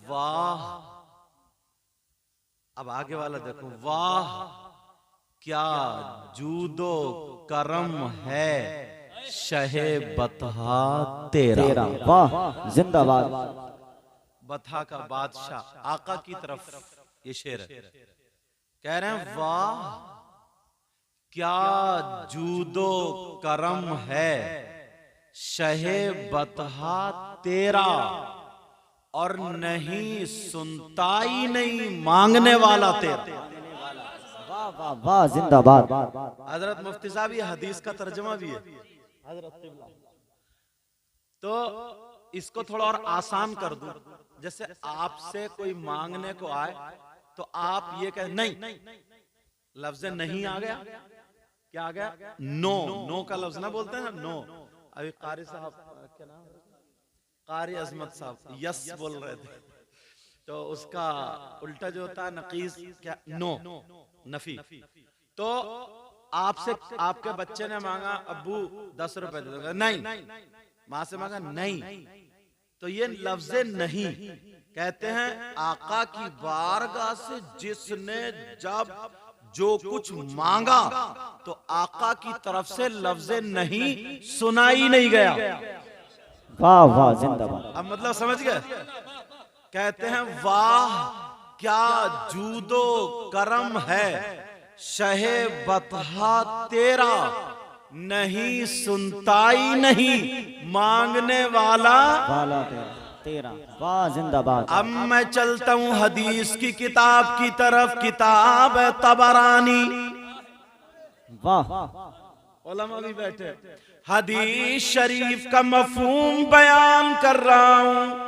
वाह, अब आगे वाला देखो, वाह क्या जूदो करम है शहे बतहा तेरा। वाह जिंदाबाद। बतहा का बादशाह आका की तरफ ये शेर है, कह रहे हैं वाह क्या जूदो करम है शहे बतहा तेरा, और नहीं सुनता ही नहीं मांगने वाला तेरा। वाह वाह वाह जिंदाबाद। हजरत मुफ्ती साहब ये हदीस का तर्जुमा भी है हजरत क़िबला। तो इसको थोड़ा और आसान कर दूं, जैसे आपसे कोई मांगने को आए तो आप ये कह नहीं, लफ्ज नहीं आ गया, क्या आ गया, नो। नो का लफ्ज ना बोलते हैं नो। अभी कारी साहब, क्या नाम है, कारी अजमत साहब यस बोल रहे थे, तो उसका उल्टा जो होता है नकीस, क्या, नो, नफी। तो आपसे आपके बच्चे ने मांगा अब्बू 10 रुपए दे दो, नहीं। माँ से मांगा नहीं, तो ये लफ्ज नहीं कहते हैं आका की बारगाह से जिसने जब जो कुछ मांगा तो आका की तरफ से लफ्ज नहीं सुना ही नहीं गया। वाह वाह जिंदाबाद। अब मतलब समझ गए, कहते हैं वाह क्या जूदो करम है शहे बतहा तेरा, नहीं सुनता ही नहीं मांगने वाला तेरा। वाह जिंदाबाद। अब मैं चलता हूं हदीस की किताब की तरफ, किताब है तबरानी। वाह, उलमा भी बैठे, हदीस शरीफ का मफहूम बयान कर रहा हूं।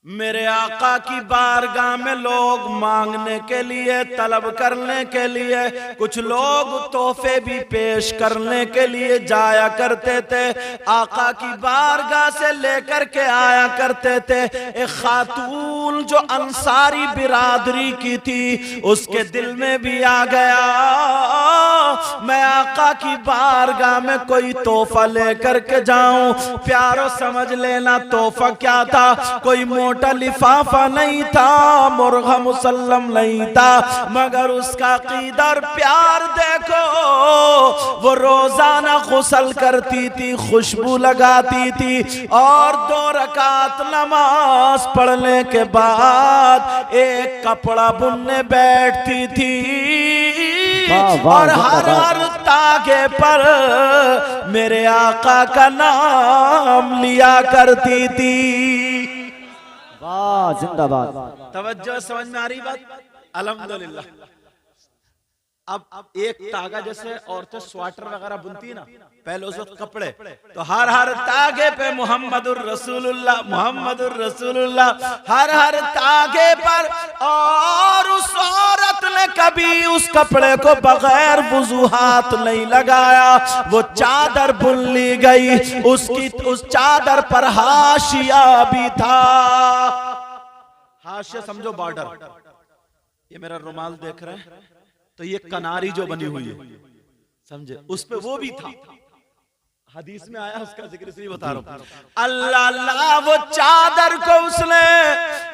मेरे आका की बारगाह में लोग मांगने के लिए, तलब करने के लिए, कुछ लोग तोहफे भी पेश करने के लिए जाया करते थे। आका की बारगाह से लेकर के आया करते थे। एक खातून जो अंसारी बिरादरी की थी, उसके दिल में भी आ गया मैं आका की बारगाह में कोई तोहफा लेकर के जाऊं। प्यारो समझ लेना तोहफा क्या था, कोई मोटा लिफाफा नहीं था, मुर्गा मुसल्लम नहीं था, मगर उसका अकीदा और प्यार देखो। वो रोजाना गुस्ल करती थी, खुशबू लगाती थी, और 2 रकात नमाज पढ़ने के बाद एक कपड़ा बुनने बैठती थी, और हर तागे पर मेरे आका का नाम लिया करती थी। वाह जिंदाबाद। तवज्जो, समझ में आ रही बात? अल्हम्दुलिल्लाह। अब एक तागा, जैसे औरतें स्वेटर वगैरह बुनती है ना, पहले उस वक्त कपड़े, तो हर तागे पे मुहम्मदुर रसूलुल्लाह, मुहम्मदुर रसूलुल्लाह, हर तागे पर। और उस औरत ने कभी उस कपड़े को बगैर वुजू हाथ नहीं लगाया। वो चादर बुन ली गई, उसकी उस चादर पर हाशिया भी था। हाशिया समझो बॉर्डर। ये मेरा रुमाल देख रहे हैं, तो ये कनारी जो बनी हुई है, समझे, उस पे वो भी था। हदीस में आया, उसका जिक्र इसलिए बता रहा हूं। अल्लाह अल्लाह, वो चादर को उसने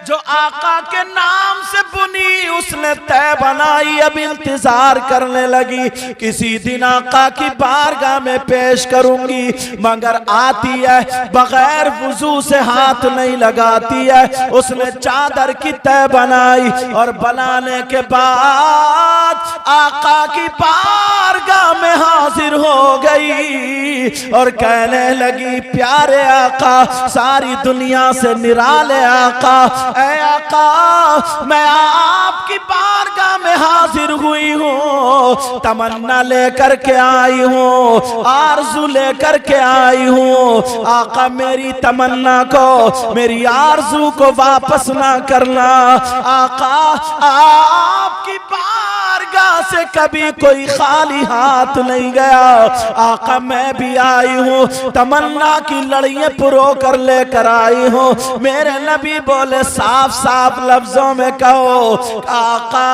जो आका के नाम से बुनी, उसने तय बनाई। अब इंतजार करने लगी, किसी दिन आका की बारगाह में पेश करूंगी, मगर आती है बगैर वुजू से हाथ नहीं लगाती है। उसने चादर की तय बनाई, और बनाने के बाद आका की बारगाह में हाजिर हो गई, और कहने लगी प्यारे आका, सारी दुनिया से निराले आका, ऐ आका, मैं आपकी बारगाह में हाजिर हुई हूँ, तमन्ना लेकर के आई हूँ, आरज़ू लेकर के आई हूँ। आका मेरी तमन्ना को, मेरी आरज़ू को वापस ना करना। आका आपकी बारगाह से कभी कोई खाली हाथ नहीं गया। आका मैं भी आई हूँ, तमन्ना की लड़ियां पुरो कर लेकर आई हूँ। मेरे नबी बोले साफ साफ लफ्जों में कहो, आका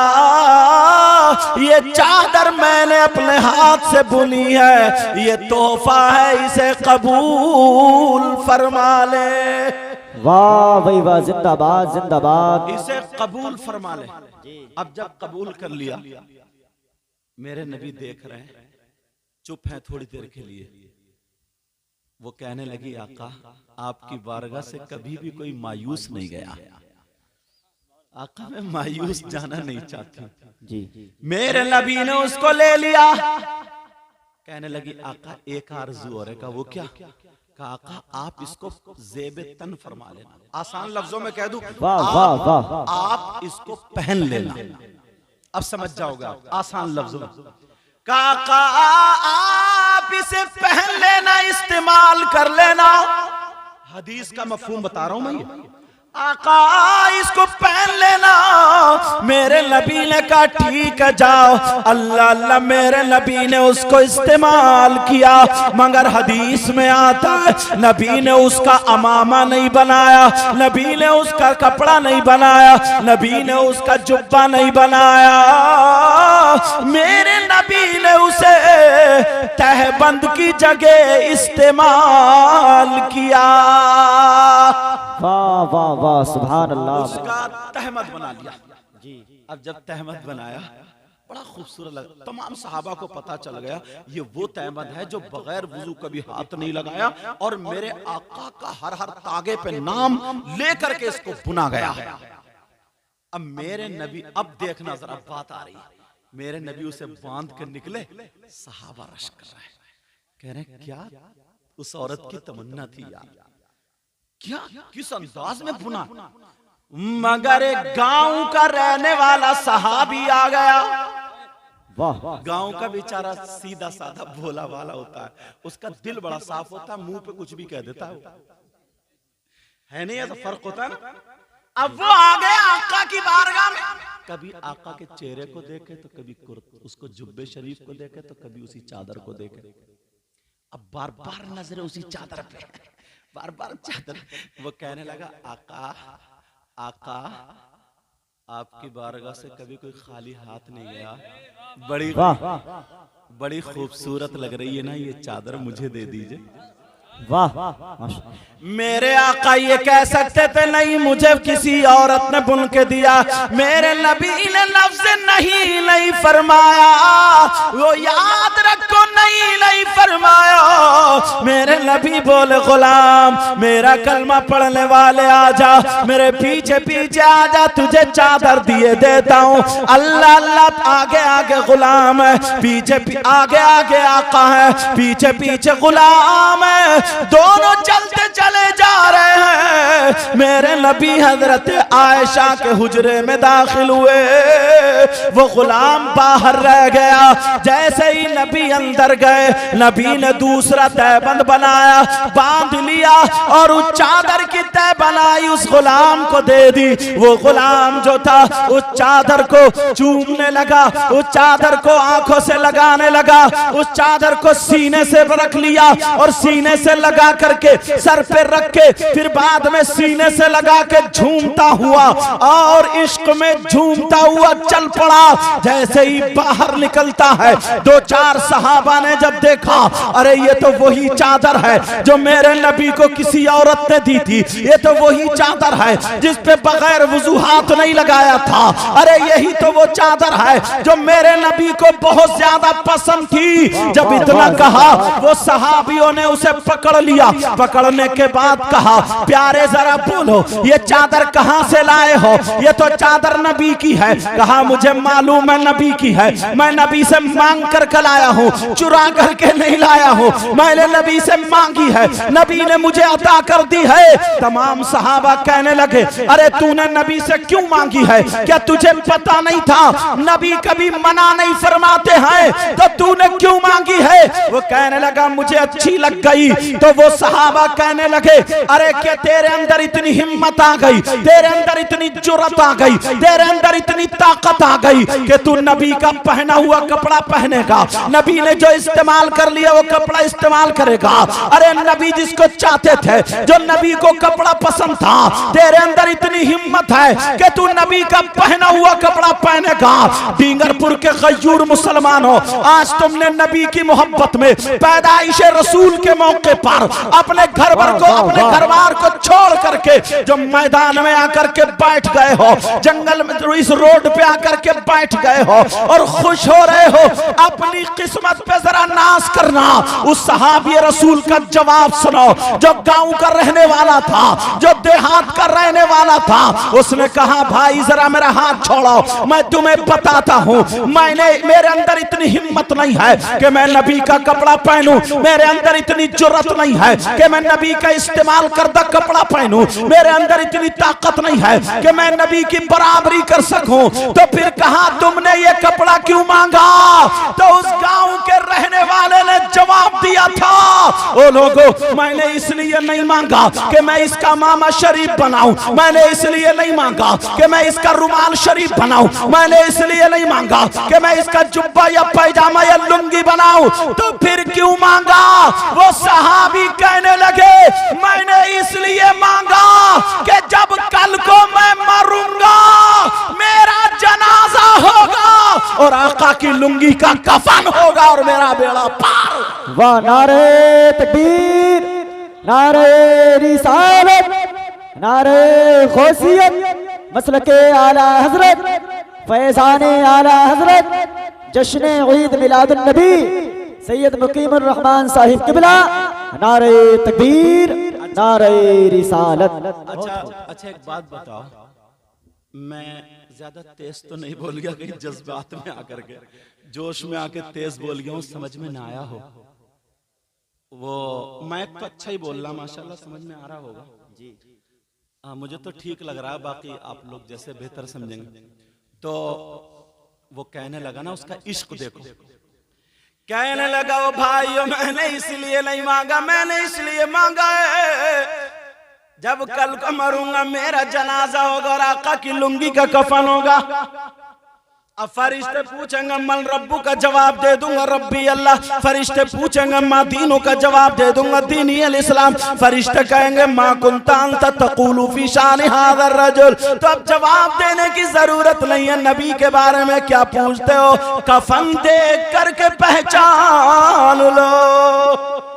ये चादर मैंने अपने हाथ से बुनी है, ये तोहफा है, इसे कबूल फरमा ले। वाह भाई वाह, जिंदाबाद जिंदाबाद। इसे कबूल फरमा ले। अब जब कबूल कर लिया, मेरे नबी देख रहे हैं, चुप है थोड़ी देर के लिए। वो कहने लगी, आका आपकी बारगाह से कभी भी कोई मायूस नहीं गया। आका मैं मायूस जाना नहीं चाहती जी। मेरे नबी ने उसको ले लिया। कहने लगी, आका एक आरज़ू और है। का वो क्या? कहा, आका आप इसको ज़ेब तन फरमा लेना। आसान लफ्जों में कह दूं, वाह वाह वाह। आप इसको पहन लेना। अब समझ जाओगे आसान लफ्जों में। काका आप इसे पहन लेना, इस्तेमाल कर लेना। हदीस का मफहूम बता रहा हूं मैं ये। आका इसको पहन लेना। मेरे नबी ने कहा ठीक है जाओ। अल्लाह अल्लाह, मेरे नबी ने उसको इस्तेमाल किया। मगर हदीस में आता है, नबी ने उसका अमामा नहीं बनाया, नबी ने उसका कपड़ा नहीं बनाया, नबी ने उसका जुब्बा नहीं बनाया। मेरे नबी ने उसे तहबंद की जगह इस्तेमाल किया। वाह वाह वाह, सुभान अल्लाह। उसका तहमद बना लिया जी। अब जब तहमद बनाया, बड़ा खूबसूरत लगा। तमाम सहाबा को पता चल गया ये वो तहमद है जो बगैर वुजू कभी हाथ नहीं लगाया, और मेरे आका का हर हर तागे पे नाम लेकर के इसको बुना गया है। अब मेरे नबी, अब देखना जरा बात आ रही है, मेरे नबी उसे बांध कर निकले, सहाबा रश कर रहे हैं, कह रहे हैं क्या उस औरत की तमन्ना थी यार, क्या किस अंदाज में बुना। मगर एक गांव का रहने वाला सहाबी आ गया। वाह। गांव का बेचारा सीधा साधा भोला वाला होता है, उसका दिल बड़ा साफ होता है, मुंह पे कुछ भी कह देता है नहीं, ऐसा फर्क होता है ना। अब वो आ गए आका की बारगाह में, कभी आका के चेहरे को देखे तो कभी उसको जुब्बे शरीफ को देखे तो कभी उसी चादर को देखे। अब बार बार नजरें उसी चादर पे, बार बार चादर। वो कहने लगा, आका आका आपकी बारगाह से कभी कोई खाली हाथ नहीं गया। बड़ी खूबसूरत लग रही है ना ये चादर, मुझे दे दीजिए। वाह। मेरे आका ये कह सकते थे नहीं मुझे किसी औरत ने बुन के दिया, मेरे नबी ने लफ्ज़ नहीं फरमाया, वो याद रखो नहीं फरमाया। मेरे नबी बोले, गुलाम मेरा कलमा पढ़ने वाले आजा, मेरे पीछे पीछे आजा, तुझे चादर दिए देता हूँ। अल्लाह अल्लाह, आगे आगे गुलाम है, पीछे आगे आगे आका है, पीछे पीछे गुलाम है, दोनों चलते चले जा रहे हैं। मेरे नबी हजरत आयशा के हुजरे में दाखिल हुए, वो गुलाम बाहर रह गया। जैसे ही नबी अंदर गए, नबी ने दूसरा तहबंद बनाया, बांध लिया और उस चादर की तह बनाई, उस गुलाम को दे दी। वो गुलाम जो था उस चादर को चूमने लगा, उस चादर को आंखों से लगाने लगा, उस चादर को सीने से रख लिया और सीने से लगा करके सर पे रख के फिर बाद में सीने से लगा के झूमता हुआ और इश्क में झूमता हुआ चल पड़ा। जैसे ही बाहर निकलता है, दो चार सहाबा ने जब देखा, अरे ये तो वही चादर है जो मेरे नबी को किसी औरत ने दी थी, ये तो वही चादर है जिस पे बगैर वुजू हाथ नहीं लगाया था, अरे यही तो वो चादर है जो मेरे नबी को बहुत ज्यादा पसंद थी। जब इतना कहा, वो सहाबियों ने उसे पकड़ लिया। पकड़ने के बाद कहा, प्यारे जरा बोलो ये चादर कहां से लाए हो? ये तो चादर नबी की है। कहा, मुझे मालूम है नबी की है, मैं नबी से मांग कर लाया हूँ, चुरा करके नहीं लाया हूँ, मैंने नबी से मांगी है, नबी ने मुझे अता कर दी है। तमाम सहाबा कहने लगे, अरे तूने नबी से क्यों मांगी है? क्या तुझे पता नहीं था नबी कभी मना नहीं फरमाते हैं, तो तूने क्यों मांगी है? वो कहने लगा, मुझे अच्छी लग गई। तो वो सहाबा कहने लगे, अरे क्या तेरे अंदर इतनी हिम्मत आ गई, तेरे अंदर इतनी जुर्रत आ गई, तेरे अंदर इतनी ताकत आ गई कि तू नबी का पहना हुआ कपड़ा पहनेगा, नबी ने जो इस्तेमाल कर लिया वो कपड़ा इस्तेमाल करेगा। अरे नबी जिसको चाहते थे, जो नबी को कपड़ा पसंद था, तेरे अंदर इतनी हिम्मत है कि तू नबी का पहना हुआ कपड़ा पहनेगा। डींगरपुर के गयूर मुसलमानों, आज तुमने नबी की मोहब्बत में पैदाइश रसूल के मौके पर अपने घर भर को, अपने घरबार को छोड़ करके जो मैदान में आकर के बैठ गए हो, जंगल में इस रोड पे आकर के बैठ गए हो और खुश हो रहे हो, अपनी किस्मत पे जरा नाज करना। उस सहाबी रसूल का जवाब सुनो, जो गांव का रहने वाला था, जो देहात का रहने वाला था। उसने कहा भाई जरा मेरा हाथ छोड़ो, मैं तुम्हें बताता हूं, मेरे अंदर इतनी हिम्मत नहीं है कि मैं नबी का कपड़ा पहनूं, मेरे अंदर इतनी जुर्रत नहीं है कि मैं नबी का इस्तेमाल करदा कपड़ा पहनूं, मेरे अंदर इतनी ताकत नहीं है कि मैं नबी की बराबरी कर सकूं। तो फिर कहा तुमने ये कपड़ा क्यों मांगा? तो उस गांव के रहने वाले ने जवाब दिया था, ओ लोगों मैंने इसलिए नहीं मांगा कि मैं इसका मामा शरीफ बनाऊं, मैंने इसलिए नहीं मांगा कि मैं इसका रुमाल शरीफ बनाऊं, मैंने इसलिए नहीं मांगा कि मैं इसका जुब्बा या पैजामा या लुंगी बनाऊं। तो फिर क्यों मांगा? वो सहाबी कहने लगे मैंने इसलिए मांगा कि जब कल को मैं मरूंगा मेरा जनाजा होगा और आका की लुंगी का कफन होगा और मेरा बेड़ा पार। वाह, नारे तकबीर, नारे रिसालत, नारे गौसियत, मसलके आला हजरत, फैज़ाने आला हजरत, जश्न ईद मिलादुन नबी सैयद मुकीमुर रहमान साहिब किबला। नारे तकबीर, नारे रिसालत। अच्छा एक बात बताओ, मैं ज्यादा तेज तो नहीं बोल गया, कहीं जज्बात में आकर के, जोश में आके तेज बोल गया हूँ, समझ में ना आया हो? वो मैं तो अच्छा ही बोल रहा, माशाल्लाह समझ में आ रहा होगा जी। मुझे तो ठीक लग रहा है, बाकी आप लोग जैसे बेहतर समझेंगे। तो वो कहने लगा ना, उसका इश्क देखो, कहने लगा वो भाइयों मैंने इसलिए नहीं मांगा, मैंने इसलिए मांगा है जब कल को मरूंगा मेरा जनाजा होगा और आका की लुंगी का कफन होगा। अब फरिश्ते पूछेंगे मन रब्बू का जवाब दे दूंगा रब्बी अल्लाह, फरिश्ते पूछेंगे माँ दीनों का जवाब दे दूंगा दीनी अल इस्लाम, फरिश्ते कहेंगे माँ कुंता अंता तक़ूलु फी शान हाज़ा रजुल। तो अब जवाब देने की जरूरत नहीं है, नबी के बारे में क्या पूछते हो, कफन देख करके पहचान लो।